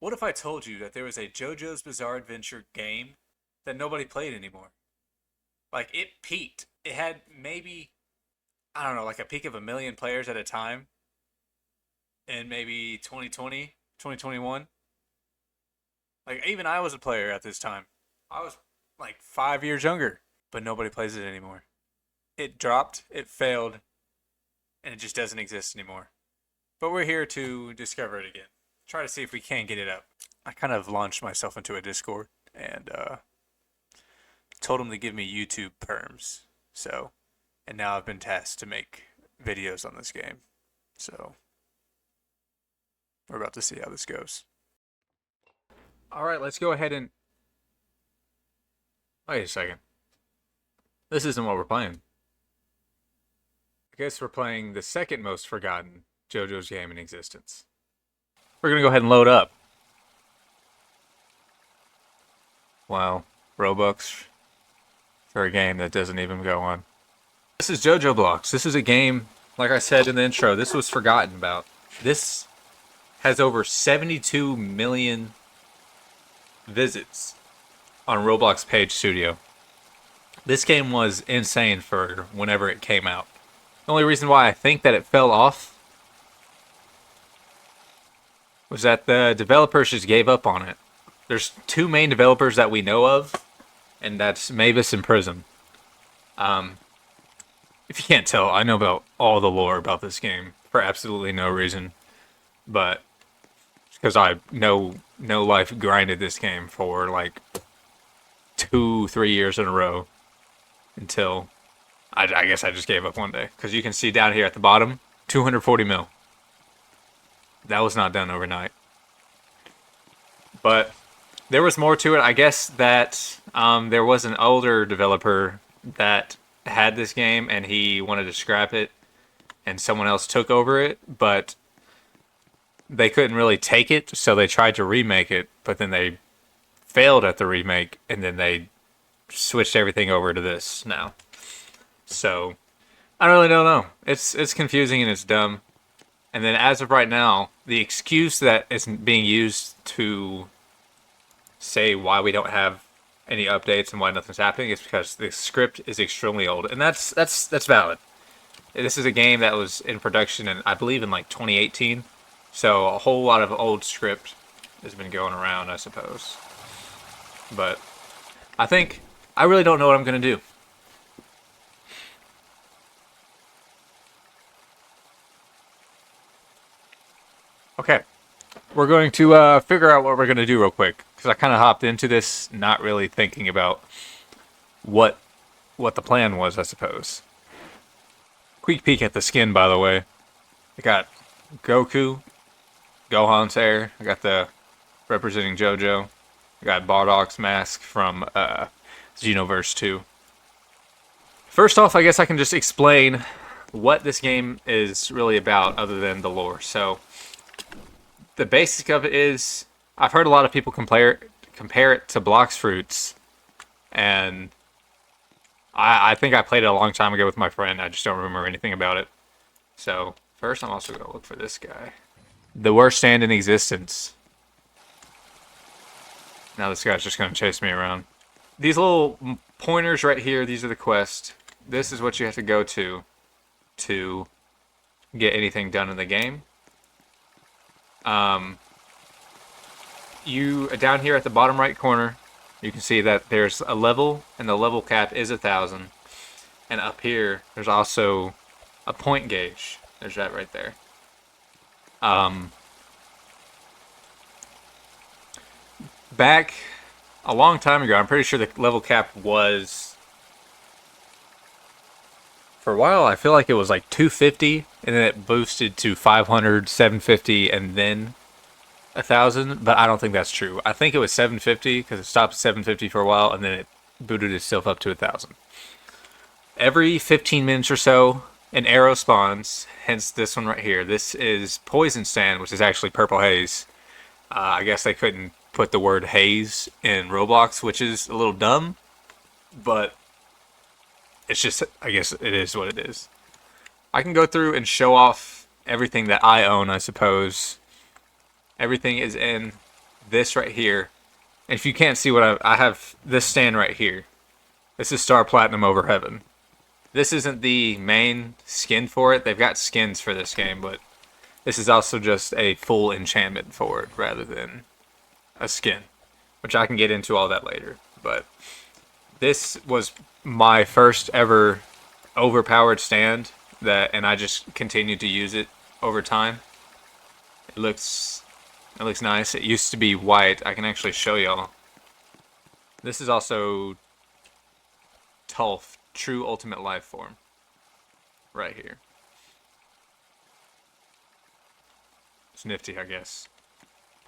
What if I told you that there was a JoJo's Bizarre Adventure game that nobody played anymore? Like it peaked. It had maybe, I don't know, like a peak of 1 million players at a time in maybe 2020, 2021. Like even I was a player at this time. I was like 5 years younger, but nobody plays it anymore. It dropped, it failed, and it just doesn't exist anymore. But we're here to discover it again. Try to see if we can get it up. I kind of launched myself into a Discord and told them to give me YouTube perms. So, and now I've been tasked to make videos on this game. So, we're about to see how this goes. All right, let's go ahead and. Wait a second. This isn't what we're playing. I guess we're playing the second most forgotten JoJo's game in existence. We're gonna go ahead and load up. Wow, Robux for a game that doesn't even go on. This is JoJo Blocks. This is a game, like I said in the intro, this was forgotten about. This has over 72 million visits on Roblox Page Studio. This game was insane for whenever it came out. The only reason why I think that it fell off was that the developers just gave up on it. There's two main developers that we know of, and that's Mavis and Prism. If you can't tell, I know about all the lore about this game for absolutely no reason, but because I no life grinded this game for like 2-3 years in a row until I guess I just gave up one day. Because you can see down here at the bottom, 240 mil. That was not done overnight. But there was more to it. I guess that there was an older developer that had this game and he wanted to scrap it and someone else took over it, but they couldn't really take it, so they tried to remake it, but then they failed at the remake and then they switched everything over to this now. So I really don't know. It's confusing and it's dumb. And then as of right now, the excuse that is being used to say why we don't have any updates and why nothing's happening is because the script is extremely old, and that's valid. This is a game that was in production in, I believe, in like 2018, so a whole lot of old script has been going around, I suppose. But I really don't know what I'm gonna do. Okay, we're going to figure out what we're going to do real quick, because I kind of hopped into this not really thinking about what the plan was, I suppose. Quick peek at the skin, by the way. I got Goku, Gohan's hair. I got the representing JoJo. I got Bardock's mask from Xenoverse 2. First off, I guess I can just explain what this game is really about other than the lore. So the basic of it is, I've heard a lot of people compare it to Blox Fruits, and I think I played it a long time ago with my friend. I just don't remember anything about it. So first, I'm also going to look for this guy, the worst stand in existence. Now this guy's just going to chase me around. These little pointers right here, these are the quests. This is what you have to go to get anything done in the game. You down here at the bottom right corner, you can see that there's a level, and the level cap is 1,000. And up here, there's also a point gauge. There's that right there. Back a long time ago, I'm pretty sure the level cap was, for a while, I feel like it was like 250, and then it boosted to 500, 750, and then 1,000, but I don't think that's true. I think it was 750 because it stopped at 750 for a while, and then it booted itself up to 1,000. Every 15 minutes or so, an arrow spawns, hence this one right here. This is Poison Sand, which is actually Purple Haze. I guess they couldn't put the word haze in Roblox, which is a little dumb, but it's just, I guess it is what it is. I can go through and show off everything that I own, I suppose. Everything is in this right here. And if you can't see what I have this stand right here. This is Star Platinum over Heaven. This isn't the main skin for it. They've got skins for this game, but this is also just a full enchantment for it rather than a skin, which I can get into all that later. But this was my first ever overpowered stand and I just continued to use it over time. It looks nice. It used to be white. I can actually show y'all. This is also Tulf, True Ultimate Life Form, right here. It's nifty, I guess.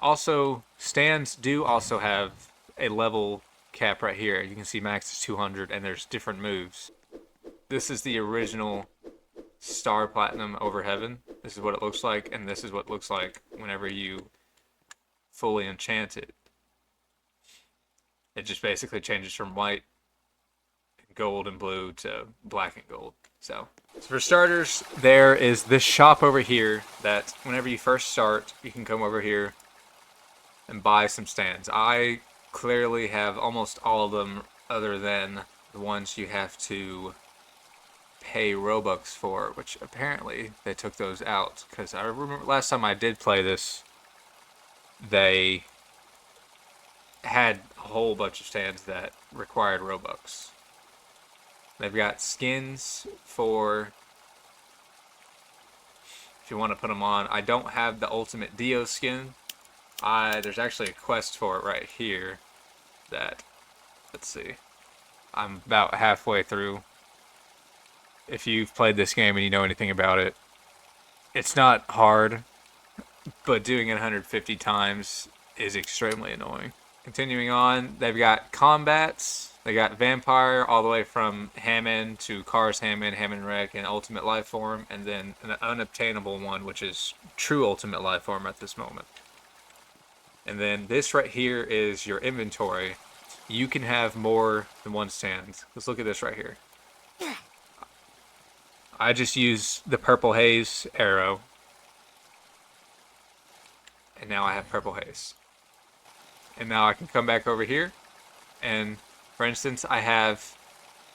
Also, stands do also have a level cap right here. You can see max is 200, and there's different moves. This is the original Star Platinum over Heaven. This is what it looks like, and this is what it looks like whenever you fully enchant it. It just basically changes from white, gold, and blue to black and gold. So for starters, there is this shop over here that whenever you first start, you can come over here and buy some stands. I clearly have almost all of them other than the ones you have to pay Robux for, which apparently they took those out, because I remember last time I did play this, they had a whole bunch of stands that required Robux. They've got skins for if you want to put them on. I don't have the Ultimate Dio skin. There's actually a quest for it right here that, let's see, I'm about halfway through. If you've played this game and you know anything about it, it's not hard, but doing it 150 times is extremely annoying. Continuing on, they've got combats. They got Vampire all the way from Hammond to Cars Hammond, Hammond Wreck, and Ultimate Life Form, and then an unobtainable one, which is True Ultimate Life Form at this moment. And then this right here is your inventory. You can have more than one stand. Let's look at this right here. I just use the Purple Haze arrow, and now I have Purple Haze. And now I can come back over here, and for instance, I have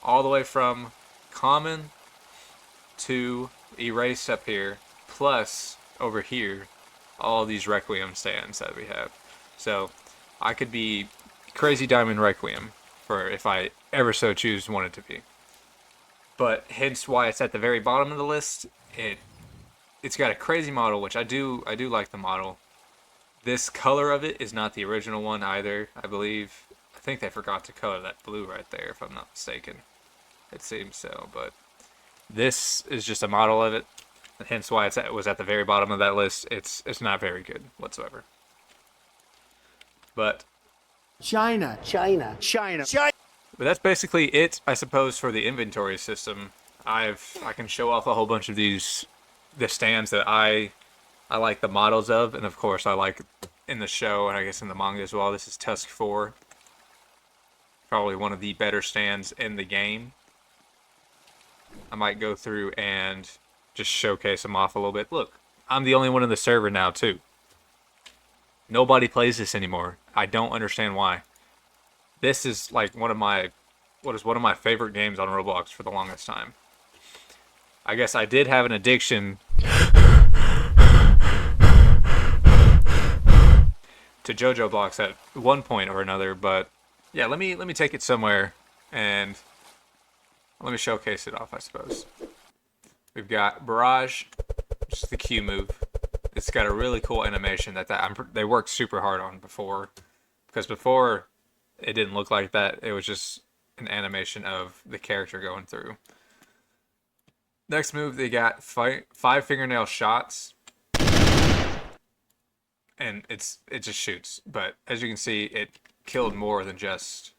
all the way from common to erase up here, plus over here, all these Requiem stands that we have. So I could be Crazy Diamond Requiem for if I ever so choose want it to be. But hence why it's at the very bottom of the list. It's got a crazy model, which I do like the model. This color of it is not the original one either, I believe. I think they forgot to color that blue right there, if I'm not mistaken. It seems so, but this is just a model of it, and hence why it was at the very bottom of that list. It's not very good whatsoever. But China. But that's basically it, I suppose, for the inventory system. I can show off a whole bunch of the stands that I like the models of, and of course I like in the show, and I guess in the manga as well. This is Tusk 4. Probably one of the better stands in the game. I might go through and just showcase them off a little bit. Look, I'm the only one in the server now too. Nobody plays this anymore. I don't understand why. This is like one of my favorite games on Roblox for the longest time. I guess I did have an addiction to JoJo blocks at one point or another, but yeah, let me take it somewhere and let me showcase it off, I suppose. We've got Barrage, which is the Q move. It's got a really cool animation that they worked super hard on before, because before it didn't look like that. It was just an animation of the character going through. Next move, they got 5 fingernail shots. And it just shoots. But as you can see, it killed more than just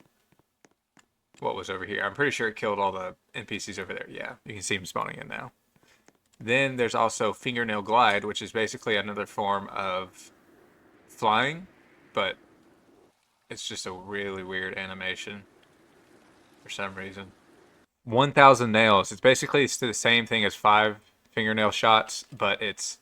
what was over here. I'm pretty sure it killed all the NPCs over there. Yeah, you can see them spawning in now. Then there's also Fingernail Glide, which is basically another form of flying, but it's just a really weird animation for some reason. 1,000 nails. It's the same thing as 5 fingernail shots, but it's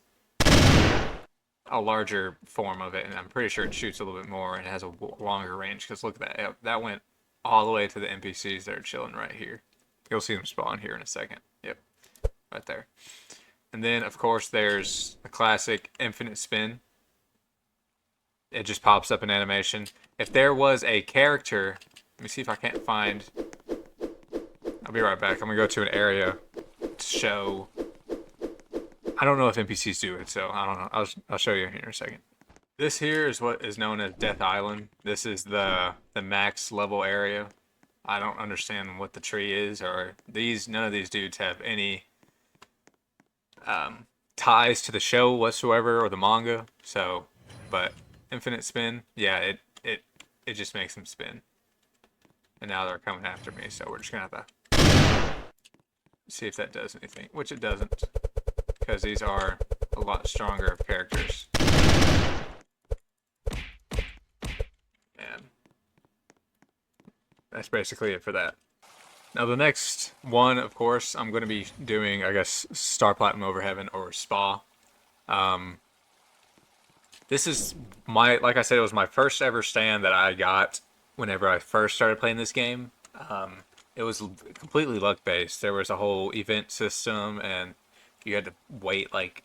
a larger form of it, and I'm pretty sure it shoots a little bit more and has a longer range. Because look at that, that went all the way to the NPCs that are chilling right here. You'll see them spawn here in a second. Yep, right there. And then of course there's the classic infinite spin. It just pops up in animation. If there was a character, let me see if I can't find. I'll be right back. I'm gonna go to an area to show. I don't know if NPCs do it, so I don't know. I'll show you here in a second. This here is what is known as Death Island. This is the max level area. I don't understand what the tree is, or these. None of these dudes have any ties to the show whatsoever or the manga. So, but infinite spin, yeah, it just makes them spin. And now they're coming after me, so we're just gonna have to see if that does anything, which it doesn't, because these are a lot stronger characters. And that's basically it for that. Now the next one, of course, I'm going to be doing, I guess, Star Platinum Over Heaven or SPA. This is my, like I said, it was my first ever stand that I got whenever I first started playing this game. It was completely luck based. There was a whole event system, and you had to wait like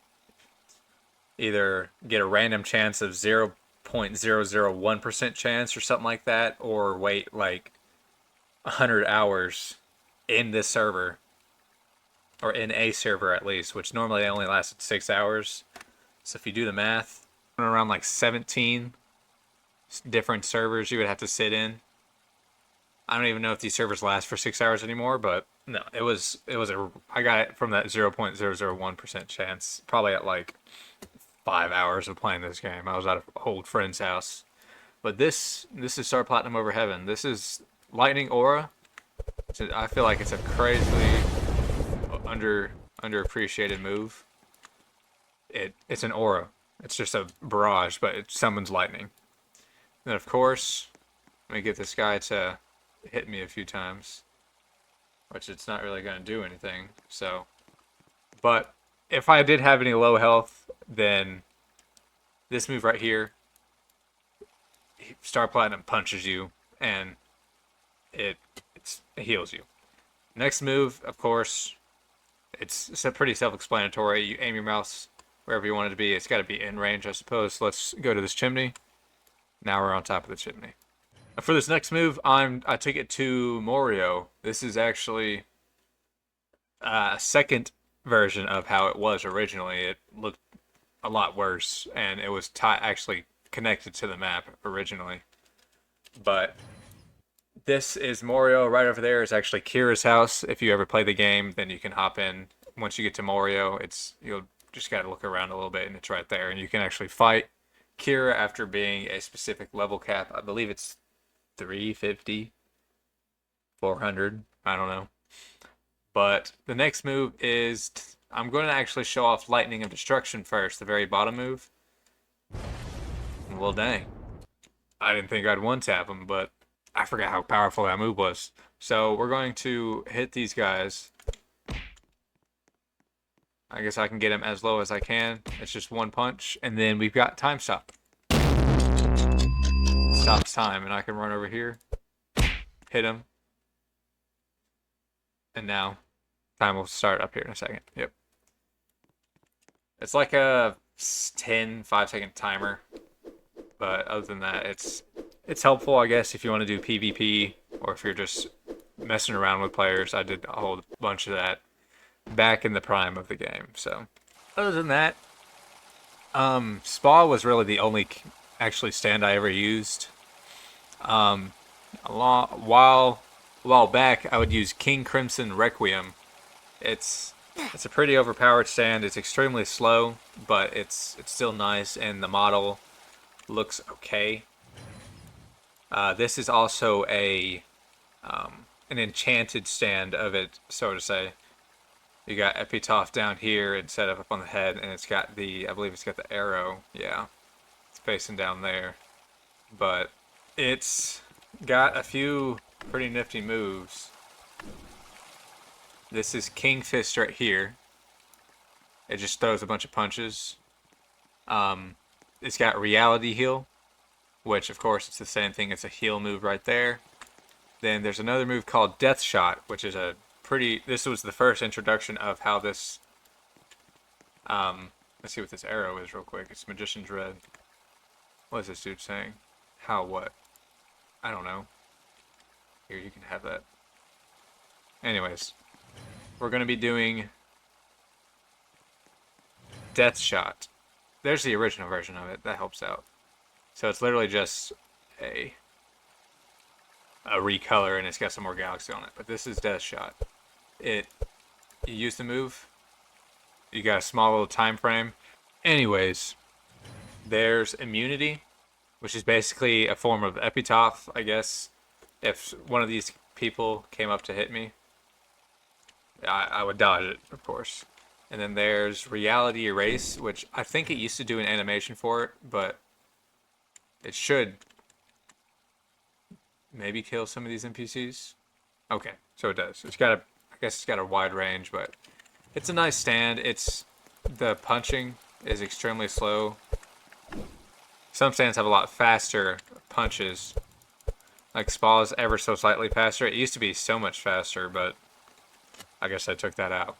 either get a random chance of 0.001% chance or something like that, or wait like 100 hours in this server, or in a server at least, which normally only lasted 6 hours. So if you do the math, around like 17 different servers you would have to sit in. I don't even know if these servers last for 6 hours anymore, but no, I got it from that 0.001% chance, probably at like 5 hours of playing this game. I was at an old friend's house. But this is Star Platinum Over Heaven. This is Lightning Aura. I feel like it's a crazily underappreciated move. It's an aura. It's just a barrage, but it summons lightning. And of course, let me get this guy to hit me a few times, which it's not really going to do anything. So, but if I did have any low health, then this move right here, Star Platinum punches you, and it heals you. Next move, of course, it's pretty self-explanatory. You aim your mouse wherever you want it to be. It's got to be in range, I suppose. So let's go to this chimney. Now we're on top of the chimney. For this next move, I took it to Morio. This is actually a second version of how it was originally. It looked a lot worse, and it was actually connected to the map originally. But this is Morio. Right over there is actually Kira's house. If you ever play the game, then you can hop in. Once you get to Morio, you'll just gotta look around a little bit, and it's right there. And you can actually fight Kira after being a specific level cap. I believe it's 350, 400. I don't know. But the next move is I'm going to actually show off Lightning of Destruction first, the very bottom move. Well, dang. I didn't think I'd one-tap him, but I forgot how powerful that move was. So we're going to hit these guys. I guess I can get him as low as I can. It's just one punch. And then we've got time stop. Stops time, and I can run over here, hit him. And now time will start up here in a second. Yep. It's like a 5-second timer. But other than that, it's helpful, I guess, if you want to do PvP or if you're just messing around with players. I did a whole bunch of that back in the prime of the game. So other than that, SPA was really the only actually stand I ever used. A while back, I would use King Crimson Requiem. It's a pretty overpowered stand. It's extremely slow, but it's still nice, and the model looks okay. This is also an enchanted stand of it, so to say. You got Epitaph down here and set up on the head, and it's got I believe it's got the arrow. Yeah, it's facing down there. But it's got a few pretty nifty moves. This is King Fist right here. It just throws a bunch of punches. it's got reality heal, which of course it's the same thing. It's a heal move right there. Then there's another move called Death Shot, which is a pretty. This was the first introduction of how this. Let's see what this arrow is real quick. It's Magician's Red. What is this dude saying? How what? I don't know. Here, you can have that. Anyways, we're gonna be doing Death Shot. There's the original version of it. That helps out. So it's literally just a recolor, and it's got some more galaxy on it. But this is Death Shot. You use the move. You got a small little time frame. Anyways, there's immunity, which is basically a form of epitaph, I guess. If one of these people came up to hit me, I would dodge it, of course. And then there's reality erase, which I think it used to do an animation for it, but it should maybe kill some of these NPCs. Okay, so it does. I guess it's got a wide range, but it's a nice stand. The punching is extremely slow. Some stands have a lot faster punches. Like Spa is ever so slightly faster. It used to be so much faster, but I guess I took that out.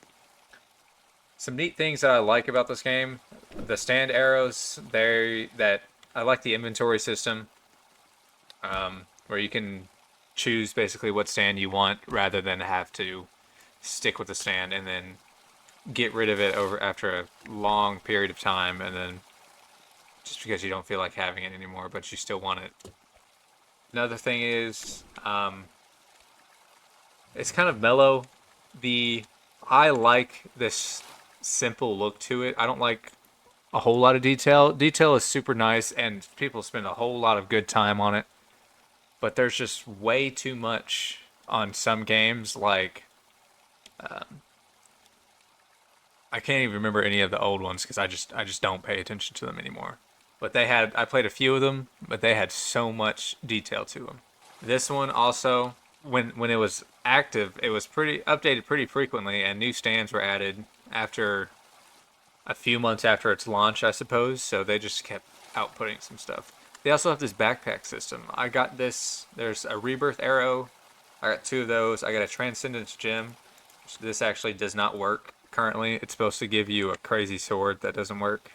Some neat things that I like about this game: the stand arrows. I like the inventory system, where you can choose basically what stand you want rather than have to stick with the stand and then get rid of it after a long period of time, and then just because you don't feel like having it anymore, but you still want it. Another thing is, it's kind of mellow. I like this simple look to it. I don't like a whole lot of detail. Detail is super nice, and people spend a whole lot of good time on it. But there's just way too much on some games. Like, I can't even remember any of the old ones because I just don't pay attention to them anymore. But I played a few of them, but they had so much detail to them. This one also, when it was active, it was updated pretty frequently, and new stands were added after a few months after its launch, I suppose. So they just kept outputting some stuff. They also have this backpack system. I got this. There's a rebirth arrow. I got 2 of those. I got a transcendence gem. This actually does not work currently. It's supposed to give you a crazy sword that doesn't work.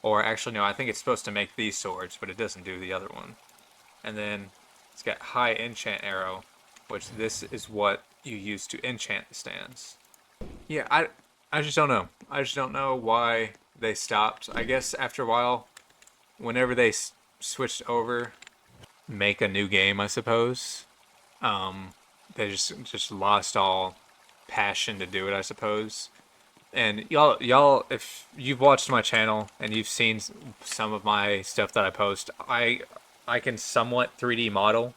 Or actually, no, I think it's supposed to make these swords, but it doesn't do the other one. And then it's got high enchant arrow, which this is what you use to enchant the stands. Yeah, I just don't know. I just don't know why they stopped. I guess after a while, whenever they switched over, make a new game, I suppose. They just lost all passion to do it, I suppose. And y'all, if you've watched my channel and you've seen some of my stuff that I post, I can somewhat 3D model,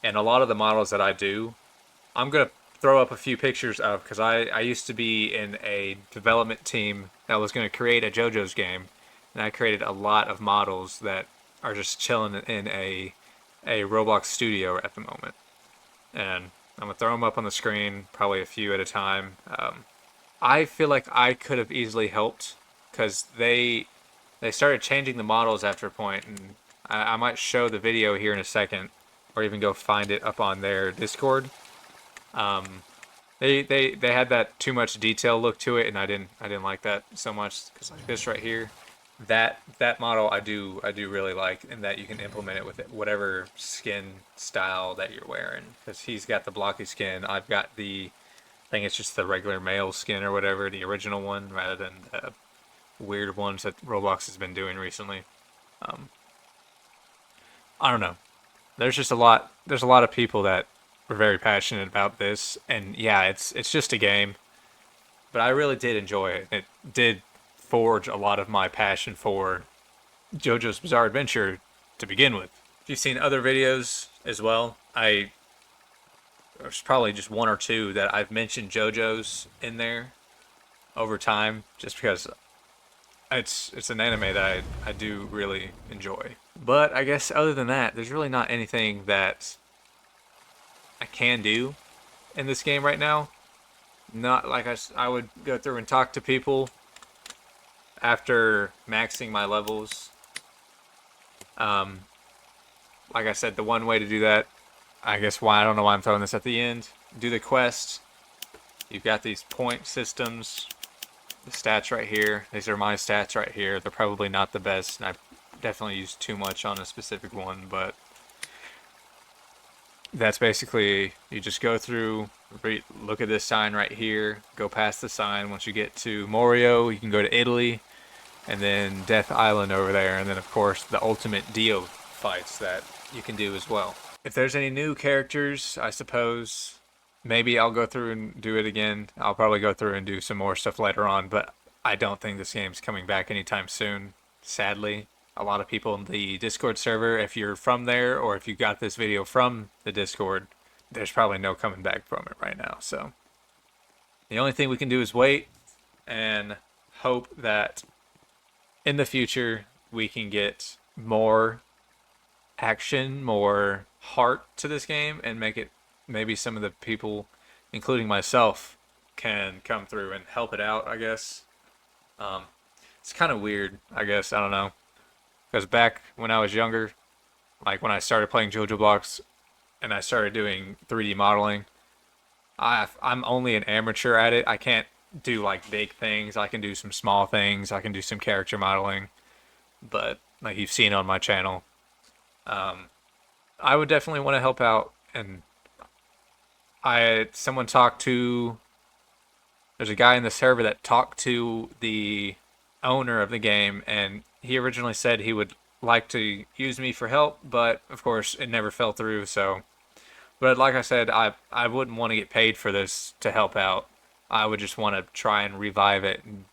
and a lot of the models that I do, I'm gonna throw up a few pictures of, because I used to be in a development team that was gonna create a JoJos game, and I created a lot of models that are just chilling in a roblox studio at the moment, and I'm gonna throw them up on the screen, probably a few at a time. I feel like I could have easily helped, because they started changing the models after a point, and I might show the video here in a second, or even go find it up on their Discord. They had that too much detail look to it, and I didn't like that so much, because like this right here, that model I do really like, in that you can implement it with whatever skin style that you're wearing, because he's got the blocky skin, I've got I think it's just the regular male skin or whatever, the original one, rather than the weird ones that Roblox has been doing recently. I don't know. There's a lot of people that are very passionate about this, and yeah, it's just a game, but I really did enjoy it. It did forge a lot of my passion for JoJo's Bizarre Adventure to begin with. If you've seen other videos as well, there's probably just 1 or 2 that I've mentioned JoJo's in there over time, just because it's an anime that I do really enjoy. But I guess other than that, there's really not anything that I can do in this game right now. Not like I would go through and talk to people. after maxing my levels, like I said, the one way to do that, I guess why I don't know why I'm throwing this at the end. Do the quest. You've got these point systems, the stats right here. These are my stats right here. They're probably not the best, and I've definitely used too much on a specific one, but that's basically, you just go through, look at this sign right here, go past the sign. Once you get to Morio, you can go to Italy, and then Death Island over there, and then of course the ultimate Dio fights that you can do as well. If there's any new characters, I suppose maybe I'll go through and do it again. I'll probably go through and do some more stuff later on, but I don't think this game's coming back anytime soon, sadly. A lot of people in the Discord server, if you're from there or if you got this video from the Discord, there's probably no coming back from it right now. So the only thing we can do is wait and hope that in the future we can get more action, more heart to this game, and make it, maybe some of the people, including myself, can come through and help it out, I guess. It's kind of weird, I guess, I don't know. Because back when I was younger, like when I started playing JoJo blocks and I started doing 3D modeling, I'm only an amateur at it. I can't do like big things. I can do some small things. I can do some character modeling. But like you've seen on my channel, I would definitely want to help out. And someone talked to, there's a guy in the server that talked to the owner of the game, and he originally said he would like to use me for help, but of course it never fell through. So, but like I said, I wouldn't want to get paid for this to help out. I would just want to try and revive it, and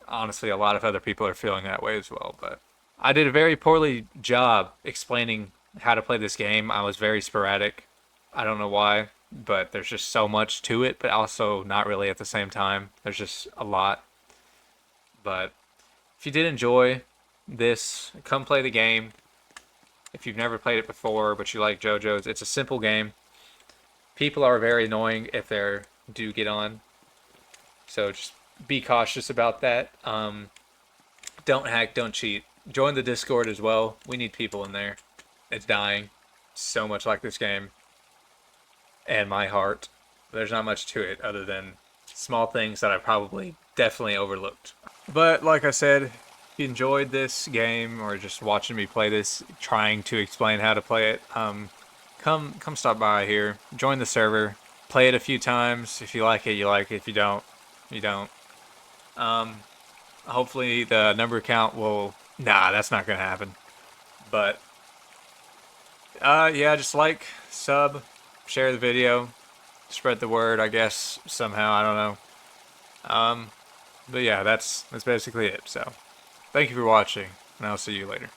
honestly a lot of other people are feeling that way as well. But I did a very poorly job explaining how to play this game. I was very sporadic. I don't know why, but there's just so much to it, but also not really at the same time. There's just a lot. But if you did enjoy this, come play the game. If you've never played it before but you like JoJo's, it's a simple game. People are very annoying if they do get on, so just be cautious about that. Don't hack, don't cheat. Join the Discord as well. We need people in there. It's dying so much like this game. And my heart. There's not much to it other than small things that I probably definitely overlooked. But like I said, if you enjoyed this game or just watching me play this, trying to explain how to play it, come stop by here, join the server, play it a few times. If you like it, you like it. If you don't, you don't. Hopefully the number count will, nah, that's not gonna happen. But yeah, just like, sub, share the video, spread the word, I guess, somehow, I don't know. But yeah, that's basically it. So thank you for watching, and I'll see you later.